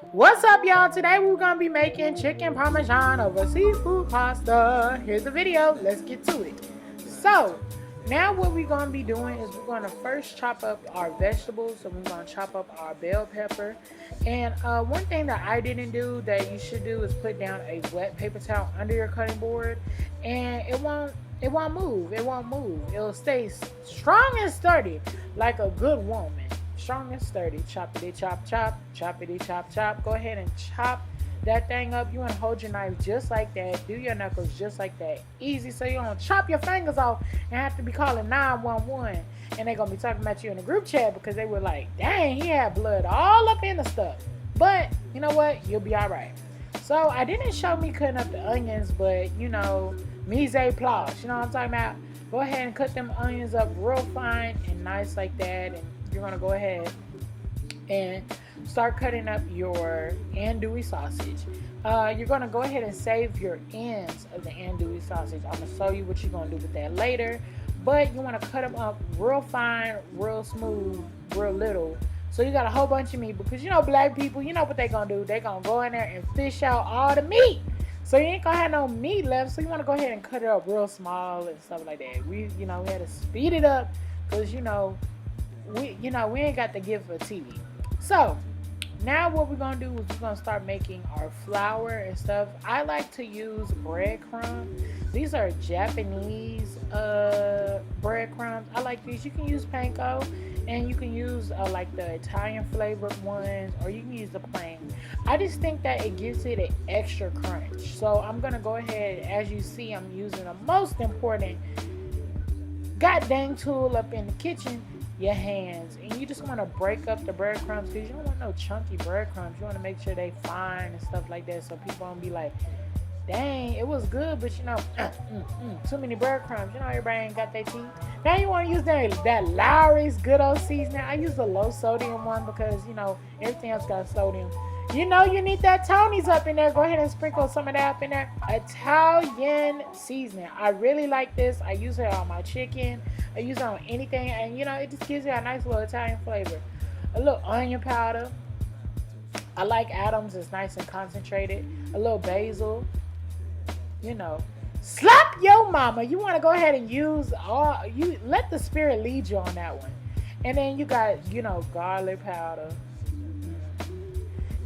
What's up, y'all? Today we're gonna be making chicken parmesan over seafood pasta. Here's the video. Let's get to it. So, now what we're gonna be doing is we're gonna first chop up our vegetables. So we're gonna chop up our bell pepper. And one thing that I didn't do that you should do is put down a wet paper towel under your cutting board, and it won't move. It won't move. It'll stay strong and sturdy like a good woman. Strong and sturdy. Choppity chop chop, choppity chop chop. Go ahead and chop that thing up. You want to hold your knife just like that. Do your knuckles just like that. Easy, so you don't chop your fingers off and have to be calling 911. And they're going to be talking about you in the group chat because they were like, dang, he had blood all up in the stuff. But you know what? You'll be all right. So I didn't show me cutting up the onions, but mise en place. You know what I'm talking about? Go ahead and cut them onions up real fine and nice like that. And you're going to go ahead and start cutting up your andouille sausage. You're going to go ahead and save your ends of the andouille sausage. I'm going to show you what you're going to do with that later. But you want to cut them up real fine, real smooth, real little. So you got a whole bunch of meat because black people, you know what they're going to do. They're going to go in there and fish out all the meat. So you ain't going to have no meat left. So you want to go ahead and cut it up real small and stuff like that. We had to speed it up because, we ain't got the gift for TV. So now what we're gonna do is we're gonna start making our flour and stuff. I like to use breadcrumbs. These are Japanese breadcrumbs. I like these. You can use panko, and you can use like the Italian flavored ones, or you can use the plain. I just think that it gives it an extra crunch. So I'm gonna go ahead. As you see, I'm using the most important goddamn tool up in the kitchen, your hands. And you just want to break up the breadcrumbs because you don't want no chunky breadcrumbs. You want to make sure they fine and stuff like that, so people don't be like, dang, it was good, but too many breadcrumbs. Everybody ain't got their teeth. Now you want to use that Lowry's good old seasoning. I use the low sodium one because everything else got sodium. You need that Tony's up in there. Go ahead and sprinkle some of that up in there. Italian seasoning. I really like this. I use it on my chicken. I use it on anything. And, it just gives you a nice little Italian flavor. A little onion powder. I like Adams. It's nice and concentrated. A little basil. Slap your mama. You want to go ahead and use let the spirit lead you on that one. And then you got, garlic powder.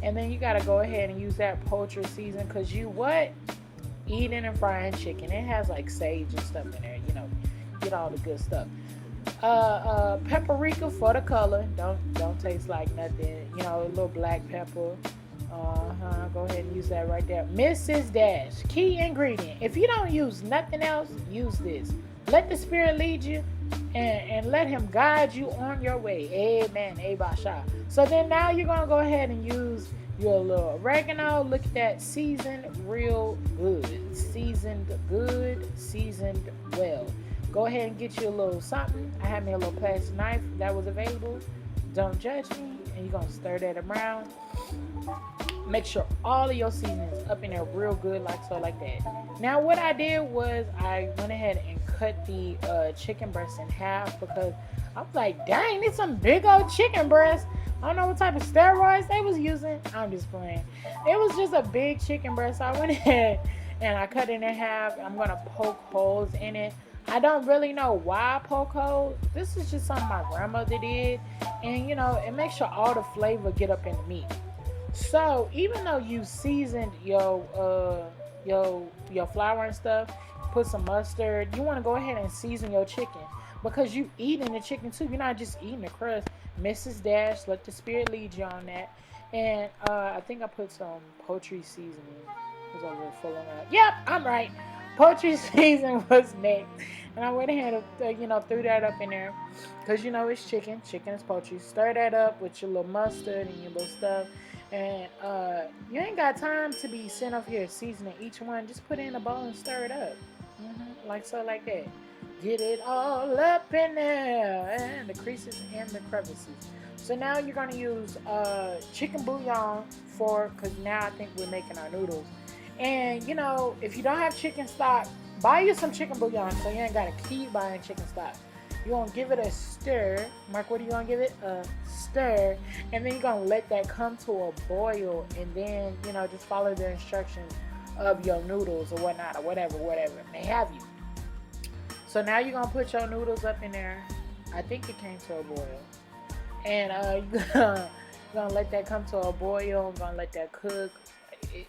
And then you got to go ahead and use that poultry season because eating and frying chicken. It has like sage and stuff in there, get all the good stuff. Paprika for the color. Don't taste like nothing. A little black pepper. Go ahead and use that right there. Mrs.dash. Key ingredient. If you don't use nothing else, use this. Let the spirit lead you and let him guide you on your way. Amen. Abasha. So then now you're going to go ahead and use your little oregano. Look at that. Seasoned real good. Seasoned good. Seasoned well. Go ahead and get you a little something. I had me a little plastic knife that was available. Don't judge me. And you're going to stir that around. Make sure all of your seasonings up in there real good like that. Now what I did was I went ahead and cut the chicken breast in half because I was like, dang, it's some big old chicken breast. I don't know what type of steroids they was using. I'm just playing. It was just a big chicken breast. So I went ahead and I cut it in half. I'm going to poke holes in it. I don't really know why I poke holes. This is just something my grandmother did. And, it makes sure all the flavor get up in the meat. So even though you seasoned your flour and stuff, put some mustard, you want to go ahead and season your chicken because you eating the chicken too. You're not just eating the crust. Mrs.dash, let the spirit lead you on that. And I think I put some poultry seasoning. Was over full on that. Yep, I'm right. Poultry seasoning was next. And I went ahead and threw that up in there because it's chicken. Chicken is poultry. Stir that up with your little mustard and your little stuff. And you ain't got time to be sitting up here seasoning each one. Just put it in a bowl and stir it up. Like that. Get it all up in there. And the creases and the crevices. So now you're going to use chicken bouillon because now I think we're making our noodles. And, if you don't have chicken stock, buy you some chicken bouillon so you ain't got to keep buying chicken stock. You're going to give it a stir. Mark, what are you going to give it? A stir. And then you're going to let that come to a boil. And then, you know, just follow the instructions of your noodles or whatnot or whatever may have you. So now you're going to put your noodles up in there. I think it came to a boil. And you're going to let that come to a boil. You're going to let that cook.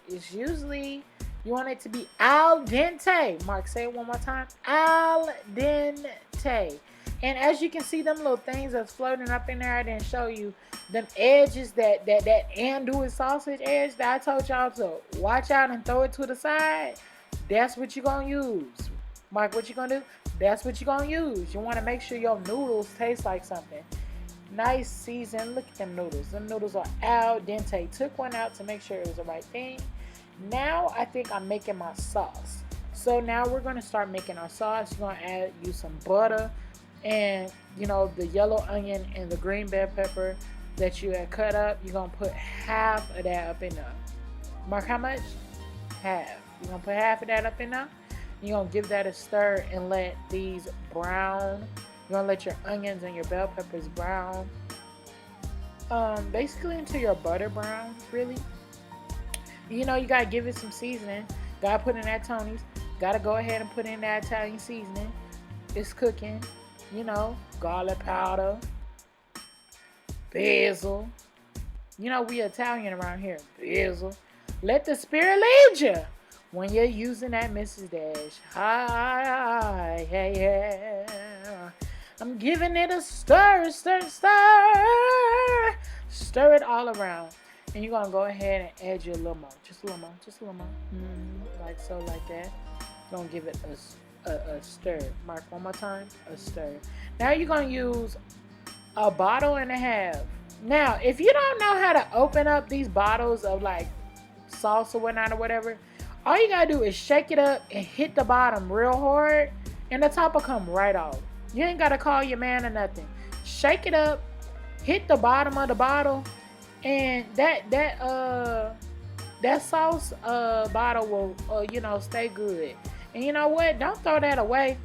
It's usually, you want it to be al dente. Mark, say it one more time. Al dente. And as you can see, them little things that's floating up in there, I didn't show you. Them edges, that andouille sausage edge that I told y'all to watch out and throw it to the side. That's what you're going to use. Mark, what you going to do? That's what you're going to use. You want to make sure your noodles taste like something. Nice seasoned. Look at them noodles. Them noodles are al dente. Took one out to make sure it was the right thing. Now I think I'm making my sauce. So now we're going to start making our sauce. You're going to add you some butter and, you know, the yellow onion and the green bell pepper that you had cut up. You're going to put half of that up in there. Mark, how much? Half. You're going to put half of that up in there. You're going to give that a stir and let these brown. You're going to let your onions and your bell peppers brown. Basically until your butter brown, really. You know, you got to give it some seasoning. Got to put in that Tony's. Got to go ahead and put in that Italian seasoning. It's cooking. You know, garlic powder. Basil. You know, we Italian around here. Basil. Let the spirit lead you when you're using that Mrs.Dash. Hi, hey, yeah. I'm giving it a stir, stir, stir. Stir it all around. And you're going to go ahead and add your lemon. Just a little more. Just a little more. Like so, like that. You're going to give it a stir. Mark, one more time. A stir. Now you're going to use a bottle and a half. Now, if you don't know how to open up these bottles of like sauce or whatnot or whatever, all you got to do is shake it up and hit the bottom real hard. And the top will come right off. You ain't got to call your man or nothing. Shake it up. Hit the bottom of the bottle. And that sauce bottle will, you know, stay good. And you know what? Don't throw that away.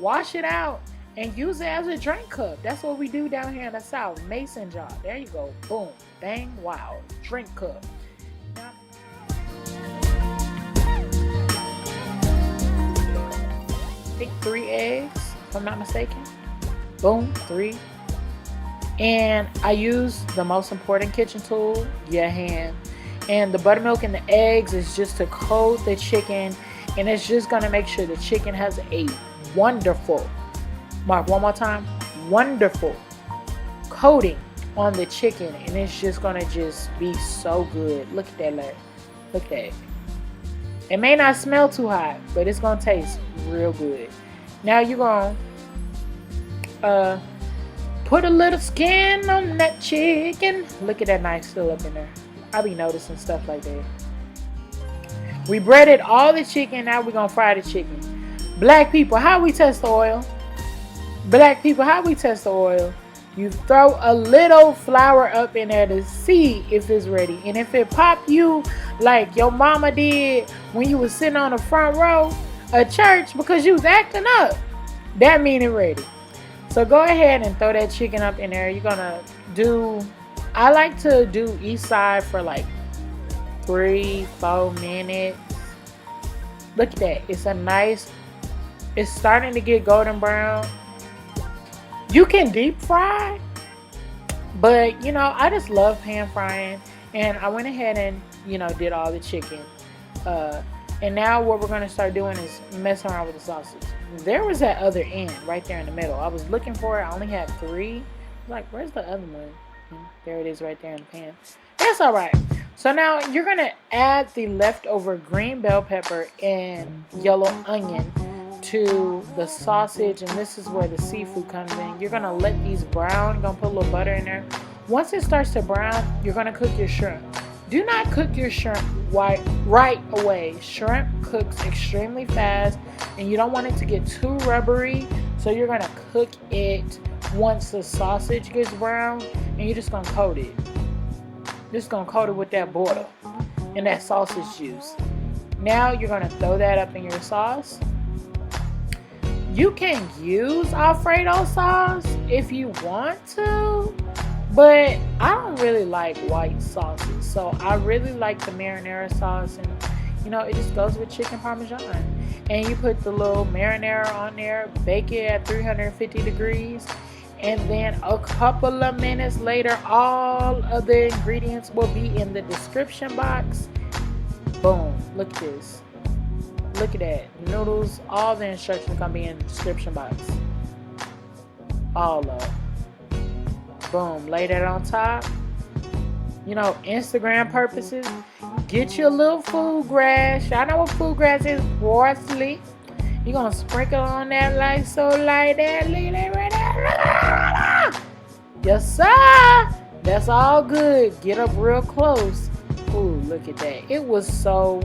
Wash it out and use it as a drink cup. That's what we do down here in the South. Mason jar. There you go. Boom. Bang. Wow. Drink cup. Now, I think 3 eggs, if I'm not mistaken. Boom. 3. And I use the most important kitchen tool, your hand. And the buttermilk and the eggs is just to coat the chicken. And it's just going to make sure the chicken has a wonderful, Mark, one more time, wonderful coating on the chicken. And it's just going to just be so good. Look at that, Larry. Look at that. It may not smell too hot, but it's going to taste real good. Now you're going to put a little skin on that chicken. Look at that knife still up in there. I be noticing stuff like that. We breaded all the chicken. Now we're going to fry the chicken. Black people, how we test the oil? Black people, how we test the oil? You throw a little flour up in there to see if it's ready. And if it pop you like your mama did when you was sitting on the front row of church because you was acting up, that mean it ready. So go ahead and throw that chicken up in there. You're going to do, I like to do each side for like 3-4 minutes. Look at that. It's a nice, it's starting to get golden brown. You can deep fry, but you know, I just love pan frying. And I went ahead and, you know, did all the chicken. And now what we're going to start doing is messing around with the sausage. There was that other end right there in the middle. I was looking for it. I only had 3. Like, where's the other one? There it is right there in the pan. That's all right. So now you're going to add the leftover green bell pepper and yellow onion to the sausage. And this is where the seafood comes in. You're going to let these brown. You're going to put a little butter in there. Once it starts to brown, you're going to cook your shrimp. Do not cook your shrimp right away. Shrimp cooks extremely fast and you don't want it to get too rubbery. So you're going to cook it once the sausage gets brown and you're just going to coat it. Just going to coat it with that butter and that sausage juice. Now you're going to throw that up in your sauce. You can use Alfredo sauce if you want to, but I don't really like white sauces. So I really like the marinara sauce, and you know, it just goes with chicken parmesan. And you put the little marinara on there, bake it at 350 degrees, and then a couple of minutes later, all of the ingredients will be in the description box. Boom, look at this. Look at that. Noodles, all the instructions gonna be in the description box. All of them. Boom, lay that on top. You know, Instagram purposes, get your little food grass. I know what food grass is, parsley. You're gonna sprinkle on that like so, like that. Look at that right there. Yes, sir. That's all good. Get up real close. Ooh, look at that. It was so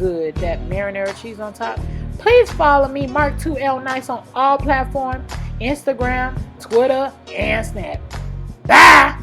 good. That marinara cheese on top. Please follow me, Mark2L Nice, on all platforms, Instagram, Twitter, and Snap. Bye.